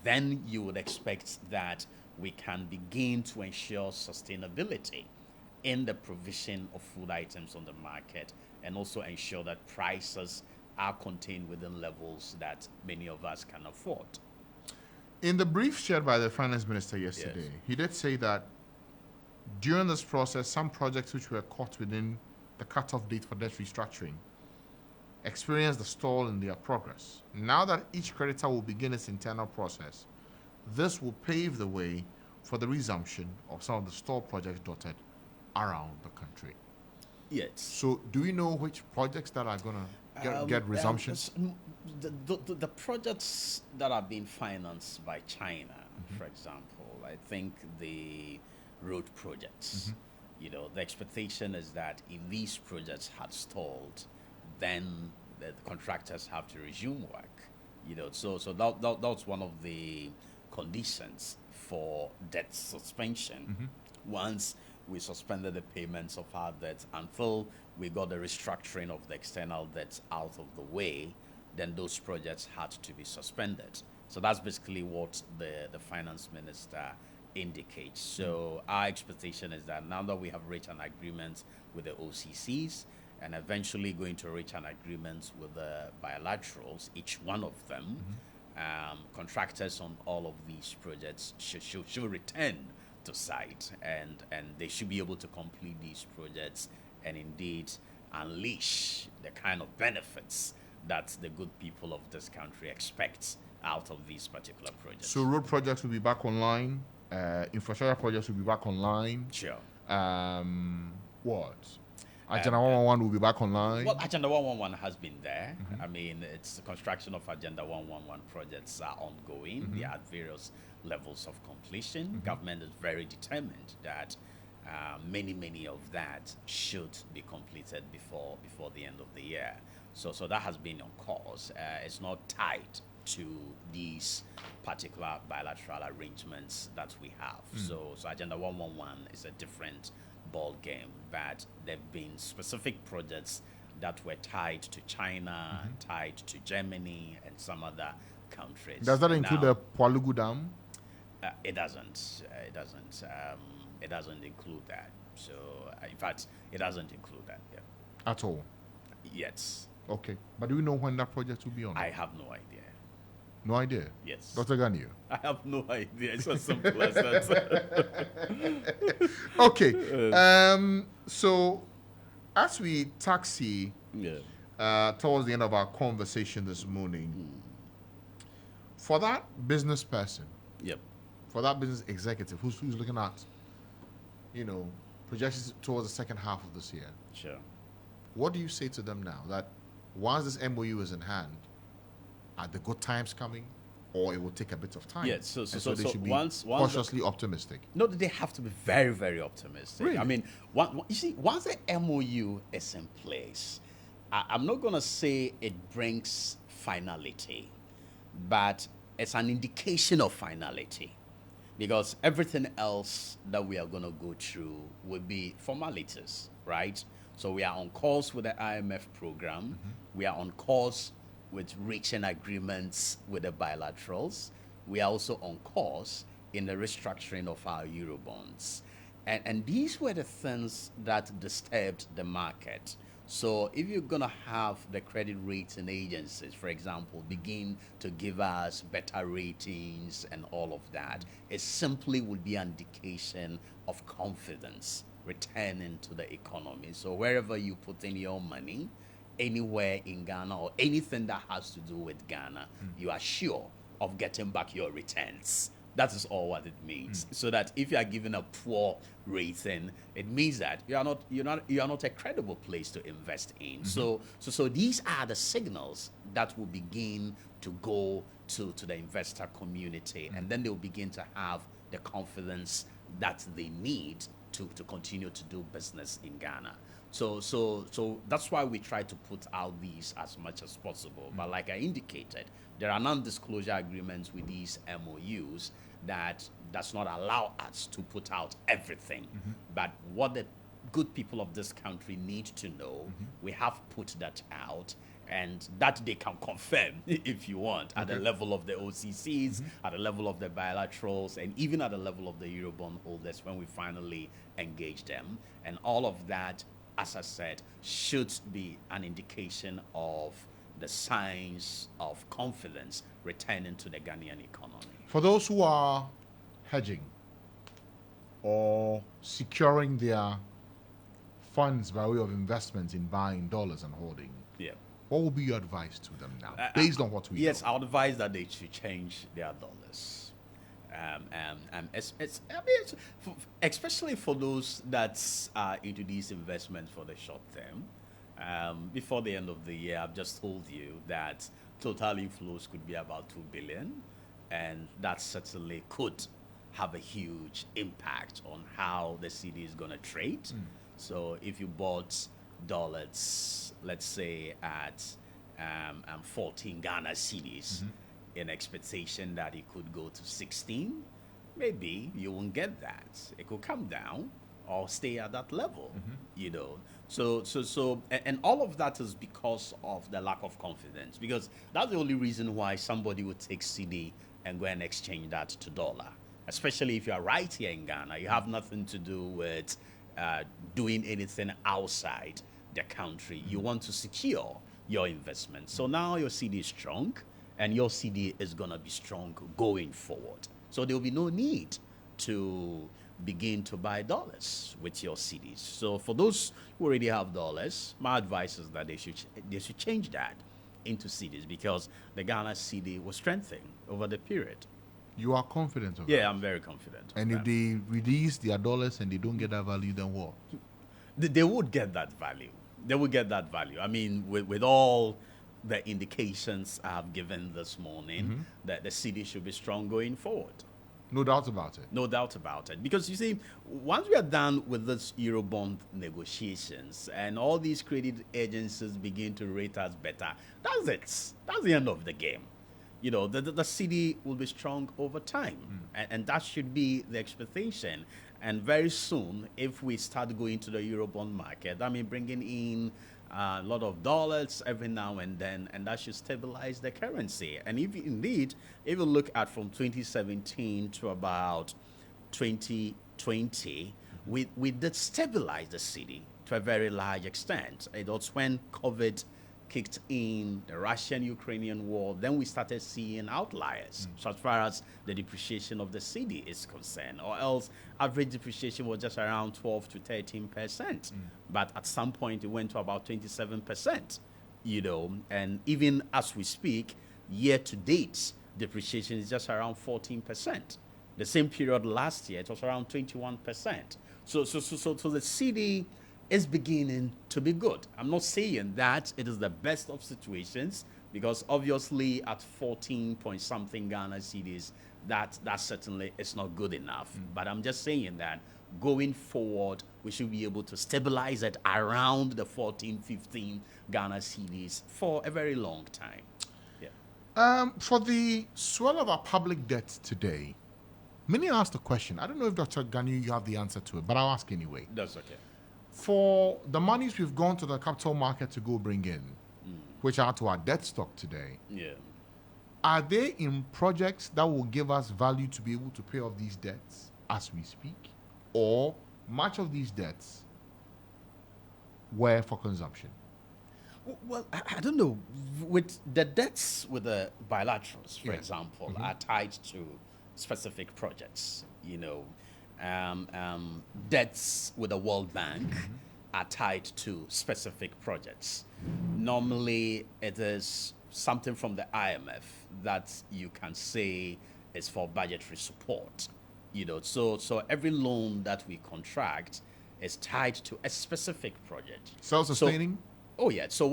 then you would expect that we can begin to ensure sustainability in the provision of food items on the market, and also ensure that prices are contained within levels that many of us can afford. In the brief shared by the finance minister yesterday, he did say that during this process, some projects which were caught within the cutoff date for debt restructuring experienced a stall in their progress. Now that each creditor will begin its internal process, this will pave the way for the resumption of some of the store projects dotted around the country. Yes. So, do we know which projects that are going to get resumption? The projects that are being financed by China, for example, I think the road projects, the expectation is that if these projects had stalled, then the contractors have to resume work. So that's one of the conditions for debt suspension. Once we suspended the payments of our debts until we got the restructuring of the external debts out of the way, then those projects had to be suspended. So that's basically what the finance minister indicates. So our expectation is that now that we have reached an agreement with the OCCs and eventually going to reach an agreement with the bilaterals, each one of them, contractors on all of these projects should return to site, and they should be able to complete these projects and indeed unleash the kind of benefits that the good people of this country expect out of these particular projects. So road projects will be back online, infrastructure projects will be back online. Sure. What? Agenda 111 will be back online. Well, Agenda 111 has been there. I mean, it's the construction of Agenda 111 projects are ongoing. They are at various levels of completion. Government is very determined that many of that should be completed before the end of the year. So that has been on course. It's not tied to these particular bilateral arrangements that we have. So Agenda 111 is a different ball game, but there have been specific projects that were tied to China, tied to Germany, and some other countries. Does that include the Pwalugu Dam? It doesn't. It doesn't. It doesn't include that. So, in fact, it doesn't include that. Yeah. At all? Yes. Okay. But do we know when that project will be on? I have no idea. No idea? Yes. Dr. Ganyu? I have no idea. It's as simple as that. Okay. So, as we taxi towards the end of our conversation this morning, for that business person, for that business executive who's looking at, projections towards the second half of this year, sure, what do you say to them now that once this MOU is in hand, are the good times coming, or it will take a bit of time? Yes, so they should be once cautiously optimistic. No, they have to be very, very optimistic. Really? I mean, you see, once the MOU is in place, I'm not going to say it brings finality, but it's an indication of finality, because everything else that we are going to go through will be formalities, right? So we are on course with the IMF program. We are on course with reaching agreements with the bilaterals. We are also on course in the restructuring of our Eurobonds. And these were the things that disturbed the market. So if you're going to have the credit rating agencies, for example, begin to give us better ratings and all of that, it simply would be an indication of confidence returning to the economy. So wherever you put in your money, anywhere in Ghana or anything that has to do with Ghana, you are sure of getting back your returns. That is all what it means. So that if you are given a poor rating, it means that you are not a credible place to invest in. So these are the signals that will begin to go to the investor community, and then they will begin to have the confidence that they need to continue to do business in Ghana. So that's why we try to put out these as much as possible. But like I indicated, there are non-disclosure agreements with these MOUs that does not allow us to put out everything. But what the good people of this country need to know, we have put that out, and that they can confirm if you want, at the level of the OCCs, at the level of the bilaterals, and even at the level of the Eurobond holders when we finally engage them. And all of that, as I said, should be an indication of the signs of confidence returning to the Ghanaian economy. For those who are hedging or securing their funds by way of investments in buying dollars and holding, what would be your advice to them now, based on what we know? I would advise that they should change their dollars. I mean, especially for those that are into these investments for the short term. Before the end of the year, I've just told you that total inflows could be about 2 billion, and that certainly could have a huge impact on how the CD is going to trade. So if you bought dollars, let's say at 14 Ghana cedis, in expectation that it could go to 16, maybe you won't get that. It could come down or stay at that level, you know. And all of that is because of the lack of confidence, because that's the only reason why somebody would take CD and go and exchange that to dollar, especially if you are right here in Ghana. You have nothing to do with doing anything outside the country. You want to secure your investment. So now your CD is strong, and your CD is going to be strong going forward. So there will be no need to begin to buy dollars with your CDs. So for those who already have dollars, my advice is that they should change that into CDs, because the Ghana CD was strengthening over the period. You are confident of that? Yeah, I'm very confident. And if they release their dollars and they don't get that value, then what? They would get that value. They would get that value. I mean, with all the indications I have given this morning, that the CD should be strong going forward. No doubt about it. No doubt about it. Because you see, once we are done with this Eurobond negotiations and all these credit agencies begin to rate us better, that's it. That's the end of the game. You know, the CD will be strong over time. And that should be the expectation. And very soon, if we start going to the Eurobond market, I mean, bringing in a lot of dollars every now and then, and that should stabilize the currency. And if indeed, if you look at from 2017 to about 2020, we did stabilize the city to a very large extent. It was when COVID kicked in, the Russian-Ukrainian war, then we started seeing outliers. So as far as the depreciation of the cedi is concerned, or else average depreciation was just around 12 to 13%. But at some point it went to about 27%, you know, and even as we speak, year to date, depreciation is just around 14%. The same period last year, it was around 21%. So the cedi is beginning to be good. I'm not saying that it is the best of situations, because obviously at 14 point something Ghana cedis, that certainly is not good enough. But I'm just saying that going forward, we should be able to stabilize it around the 14, 15 Ghana cedis for a very long time. Yeah. For the swell of our public debt today, many asked the question. I don't know if Dr. Ganu, you have the answer to it, but I'll ask anyway. That's okay. For the monies we've gone to the capital market to go bring in, which are to our debt stock today, are they in projects that will give us value to be able to pay off these debts as we speak? Or much of these debts were for consumption? Well, I don't know. With the debts with the bilaterals, for example, are tied to specific projects, you know. Debts with the World Bank are tied to specific projects. Normally, it is something from the IMF that you can say is for budgetary support. You know, so every loan that we contract is tied to a specific project. Self-sustaining? Oh yeah. So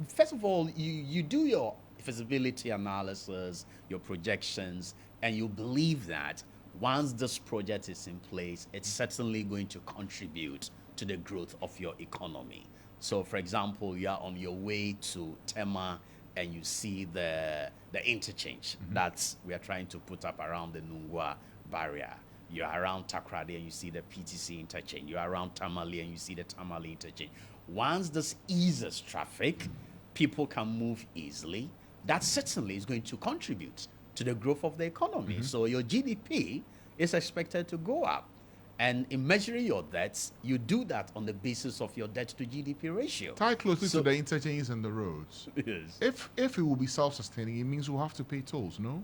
first of all, you do your feasibility analysis, your projections, and you believe that once this project is in place, it's certainly going to contribute to the growth of your economy. So, for example, you are on your way to Tema and you see the interchange that we are trying to put up around the Nungwa barrier. You're around Takrady and you see the PTC interchange. You're around Tamale and you see the Tamale interchange. Once this eases traffic, people can move easily. That certainly is going to contribute to the growth of the economy. So your GDP is expected to go up. And in measuring your debts, you do that on the basis of your debt to GDP ratio. Tie closely to the interchanges and the roads. Yes. If it will be self-sustaining, it means we'll have to pay tolls, no?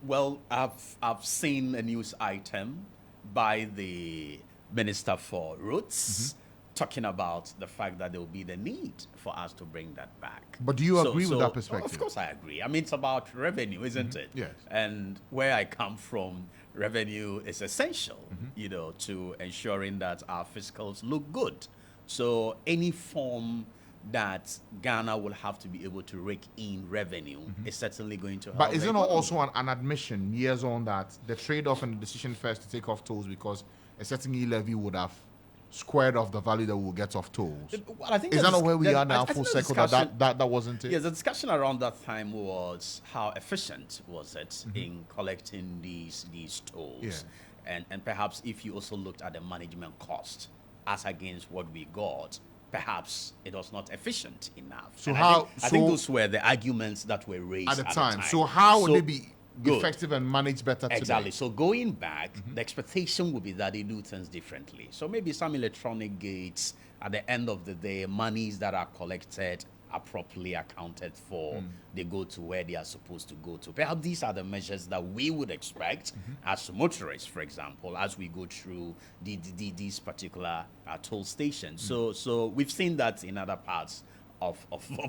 Well, I've seen a news item by the Minister for Roads talking about the fact that there will be the need for us to bring that back. But do you agree with that perspective? Of course I agree. I mean, it's about revenue, isn't it? Yes. And where I come from, revenue is essential, to ensuring that our fiscals look good. So any form that Ghana will have to be able to rake in revenue is certainly going to help. But isn't it also an admission years on that the trade-off and the decision first to take off tolls because a certain e-levy would have squared off the value that we'll get off tolls? Well, I think is that not where we are now, I full think circle, that wasn't it? Yeah, the discussion around that time was how efficient was it in collecting these tolls. Yeah. And perhaps if you also looked at the management cost as against what we got, perhaps it was not efficient enough. So I think those were the arguments that were raised at the time. So how would it be good, effective and managed better today? Exactly. So going back, the expectation would be that they do things differently. So maybe some electronic gates, at the end of the day, monies that are collected are properly accounted for. They go to where they are supposed to go to. Perhaps these are the measures that we would expect as motorists, for example, as we go through these particular toll stations. So we've seen that in other parts of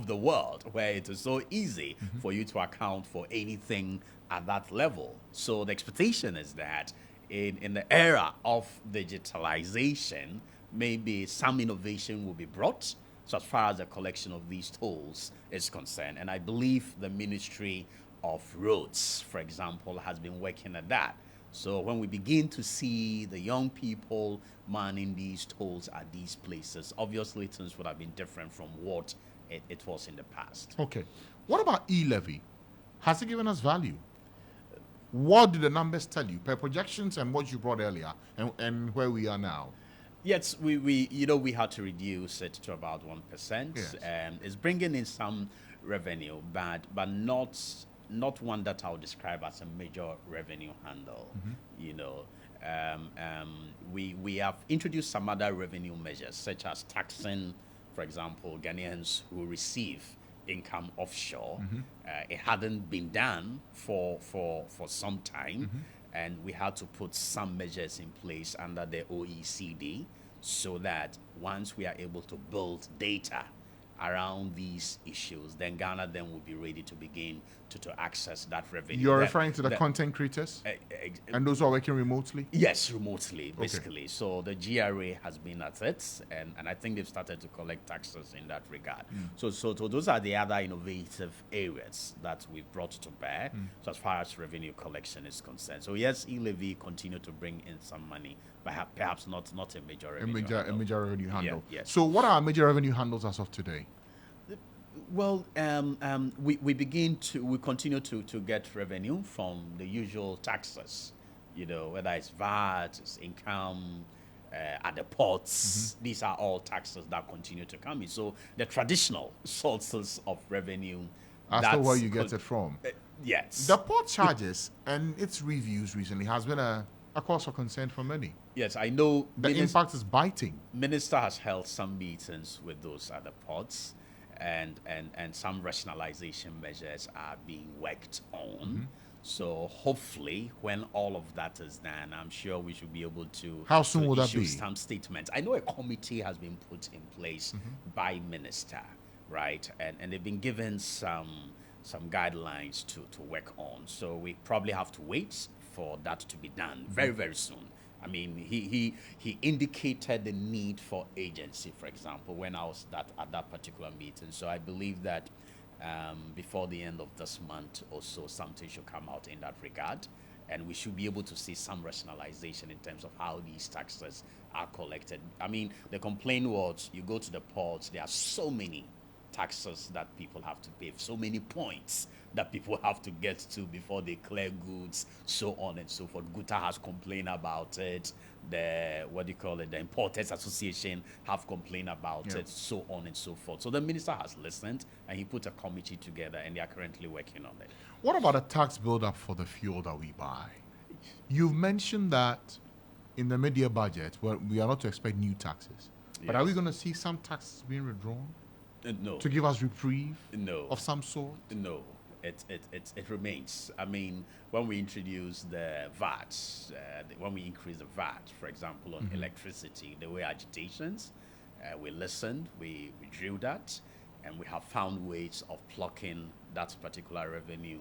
the world where it is so easy for you to account for anything at that level. So the expectation is that in the era of digitalization, maybe some innovation will be brought so as far as the collection of these tolls is concerned. And I believe the Ministry of Roads, for example, has been working at that. So when we begin to see the young people manning these tolls at these places, obviously things would have been different from what it was in the past. Okay. What about e-levy? Has it given us value? What do the numbers tell you per projections and what you brought earlier and where we are now? Yes, we had to reduce it to about 1%. Yes. It's bringing in some revenue, but not one that I would describe as a major revenue handle. We have introduced some other revenue measures, such as taxing, for example, Ghanaians who receive income offshore. It hadn't been done for some time. And we had to put some measures in place under the OECD so that once we are able to build data around these issues, then Ghana then will be ready to begin to access that revenue. You're referring to the content creators and those who are working remotely? Yes, remotely, basically. Okay. So the GRA has been at it, and I think they've started to collect taxes in that regard. So those are the other innovative areas that we've brought to bear, so as far as revenue collection is concerned. So yes, e-levy continue to bring in some money, but perhaps not a major revenue handle. A major revenue handle. Yeah, yes. So what are major revenue handles as of today? Well, we continue to get revenue from the usual taxes, whether it's VAT, it's income, at the ports. These are all taxes that continue to come in. So the traditional sources of revenue. As to where you get it from. Yes. The port charges and its reviews recently has been a cause for concern for many. Yes, I know. The impact is biting. Minister has held some meetings with those at the ports. And some rationalization measures are being worked on. So hopefully, when all of that is done, I'm sure we should be able to. How soon will that be? Some statements. I know a committee has been put in place by minister, right? And they've been given some guidelines to work on. So we probably have to wait for that to be done very, very soon. I mean, he indicated the need for agency, for example, when I was at that particular meeting. So I believe that before the end of this month or so, something should come out in that regard. And we should be able to see some rationalization in terms of how these taxes are collected. I mean, the complaint was you go to the ports, there are so many taxes that people have to pay, so many points that people have to get to before they clear goods, so on and so forth. Guta has complained about it. The Importers Association have complained about it, so on and so forth. So the minister has listened and he put a committee together and they are currently working on it. What about a tax build-up for the fuel that we buy? You've mentioned that in the mid-year budget, well, we are not to expect new taxes. But are we going to see some taxes being withdrawn? No. To give us reprieve? No. Of some sort? No. It remains. I mean, when we introduce the VAT, when we increase the VAT, for example, on electricity, there were agitations. We listened, we drew that, and we have found ways of plucking that particular revenue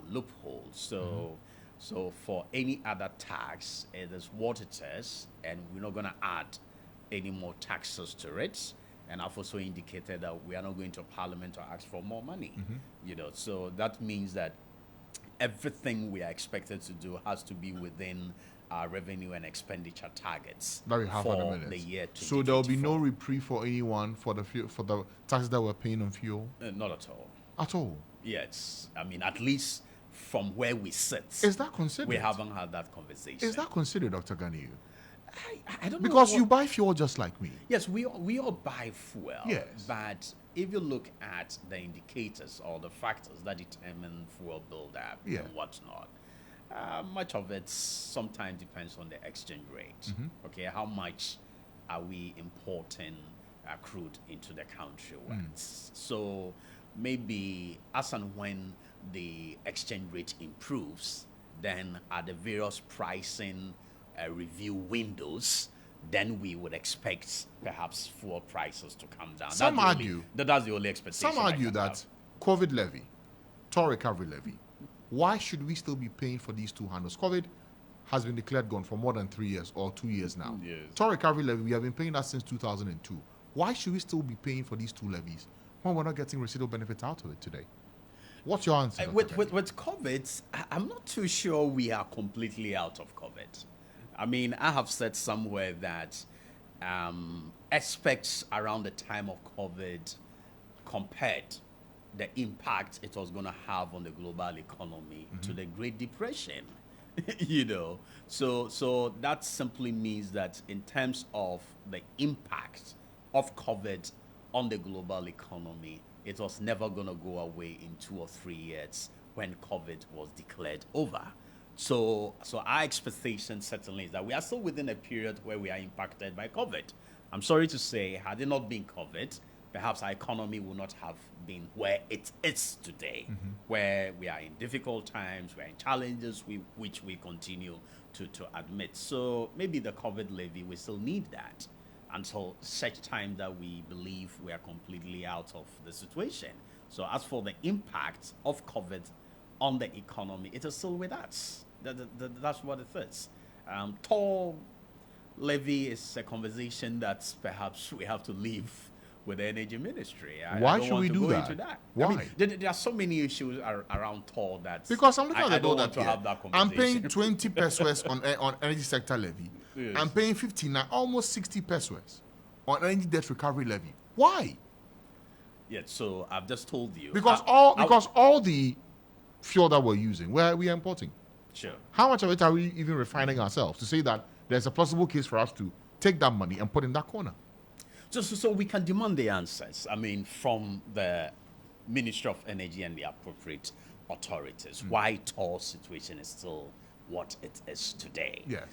loophole. So for any other tax, it is what it is, and we're not going to add any more taxes to it. And I've also indicated that we are not going to Parliament to ask for more money. So that means that everything we are expected to do has to be within our revenue and expenditure targets that we have for the year 2024. So there will be no reprieve for anyone for the taxes that we're paying on fuel? Not at all. At all? Yes. I mean, at least from where we sit. Is that considered? We haven't had that conversation. Is that considered, Dr. Ganiyu? I don't know. Because you buy fuel just like me. Yes, we all buy fuel. Yes. But if you look at the indicators or the factors that determine fuel buildup and whatnot, much of it sometimes depends on the exchange rate. Okay, how much are we importing crude into the country with? So maybe as and when the exchange rate improves, then at the various pricing review windows, then we would expect perhaps fuel prices to come down. Some argue that's the only expectation. Some argue that COVID levy, toll recovery levy, why should we still be paying for these two handles? COVID has been declared gone for more than 3 years or 2 years now. Yes. Toll recovery levy, we have been paying that since 2002. Why should we still be paying for these two levies when we're not getting residual benefits out of it today? What's your answer? With COVID, I'm not too sure we are completely out of COVID. I mean, I have said somewhere that aspects around the time of COVID compared the impact it was going to have on the global economy to the Great Depression. So that simply means that in terms of the impact of COVID on the global economy, it was never going to go away in 2 or 3 years when COVID was declared over. So our expectation certainly is that we are still within a period where we are impacted by COVID. I'm sorry to say, had it not been COVID, perhaps our economy would not have been where it is today, where we are in difficult times, we are in challenges which we continue to admit. So maybe the COVID levy, we still need that until such time that we believe we are completely out of the situation. So as for the impact of COVID on the economy, it is still with us. That's what it is. Toll levy is a conversation that perhaps we have to leave with the energy ministry. Why should we do that? Why? I mean, there are so many issues around toll that because I'm looking at the don't bill want to have that conversation. I'm paying 20 pesos on energy sector levy. Yes. I'm paying 59, almost 60 pesos on energy debt recovery levy. Why? Yeah, so I've just told you. Because all the fuel that we're using, we are importing. Sure. How much of it are we even refining ourselves to say that there's a possible case for us to take that money and put in that corner? So we can demand the answers, I mean, from the Ministry of Energy and the appropriate authorities. Why toll situation is still what it is today. Yes.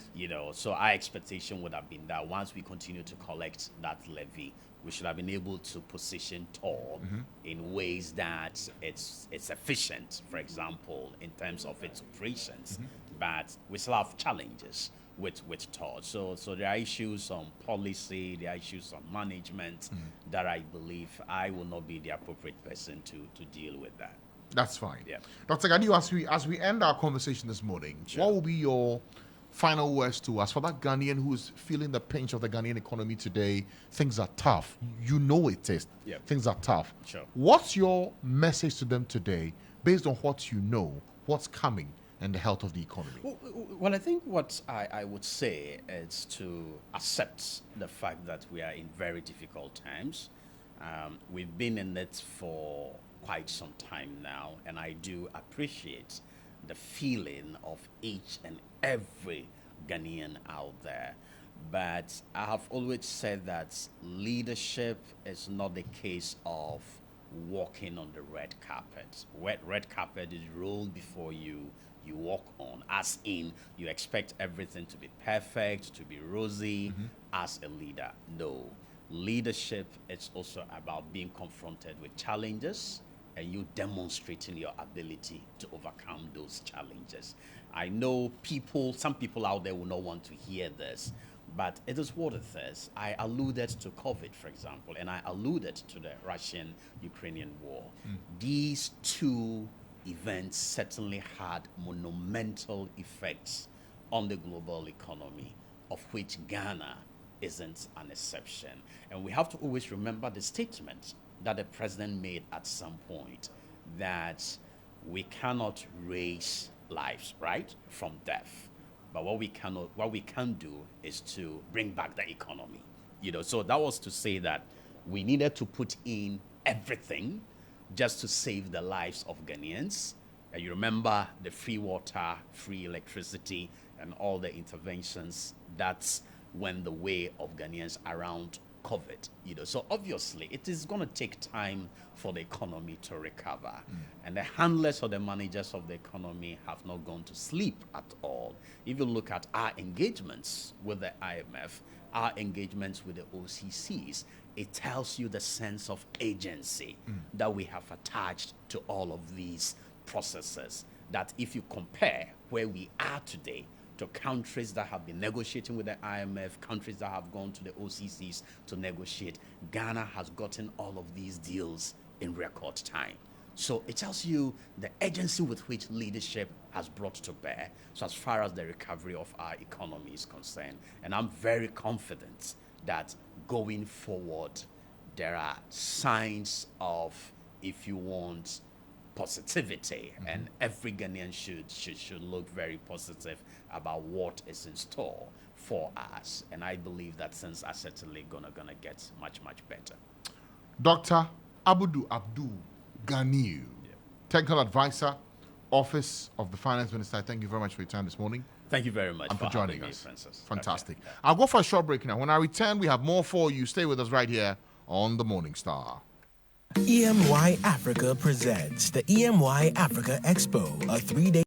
So our expectation would have been that once we continue to collect that levy, we should have been able to position toll in ways that it's efficient, for example, in terms of its operations. But we still have challenges with toll. So there are issues on policy, there are issues on management that I believe I will not be the appropriate person to deal with that. That's fine. Yeah. Dr. Ganiyu, as we end our conversation this morning, what will be your final words to us for that Ghanaian who's feeling the pinch of the Ghanaian economy today? Things are tough. You know it is. Yeah. Things are tough. Sure. What's your message to them today based on what you know, what's coming, and the health of the economy? Well, I think what I would say is to accept the fact that we are in very difficult times. We've been in it for quite some time now, and I do appreciate the feeling of each and every Ghanaian out there. But I have always said that leadership is not the case of walking on the red carpet. Red carpet is rolled before you walk on, as in you expect everything to be perfect, to be rosy as a leader. No. Leadership is also about being confronted with challenges and you demonstrating your ability to overcome those challenges. I know some people out there will not want to hear this, But it is what it is. I alluded to COVID, for example, and I alluded to the Russian-Ukrainian war. These two events certainly had monumental effects on the global economy, of which Ghana isn't an exception. And we have to always remember the statement that the president made at some point, that we cannot raise lives, right, from death. But what we can do is to bring back the economy. So that was to say that we needed to put in everything just to save the lives of Ghanaians. You remember the free water, free electricity, and all the interventions. That's went the way of Ghanaians around COVID. So obviously it is going to take time for the economy to recover. And the handlers or the managers of the economy have not gone to sleep at all. If you look at our engagements with the IMF, our engagements with the OCCs, it tells you the sense of agency that we have attached to all of these processes. That if you compare where we are today to countries that have been negotiating with the IMF, countries that have gone to the OCCs to negotiate, Ghana has gotten all of these deals in record time. So it tells you the agency with which leadership has brought to bear, so as far as the recovery of our economy is concerned. And I'm very confident that going forward, there are signs of, if you want, positivity, and every Ghanaian should look very positive about what is in store for us. And I believe that things are certainly gonna get much better. Dr. Abudu Abdul Ganiu, Technical Advisor, Office of the Finance Minister. Thank you very much for your time this morning. Thank you very much and for joining us. Francis. Fantastic. Okay. I'll go for a short break now. When I return, we have more for you. Stay with us right here on The Morning Star. EMY Africa presents the EMY Africa Expo, a 3-day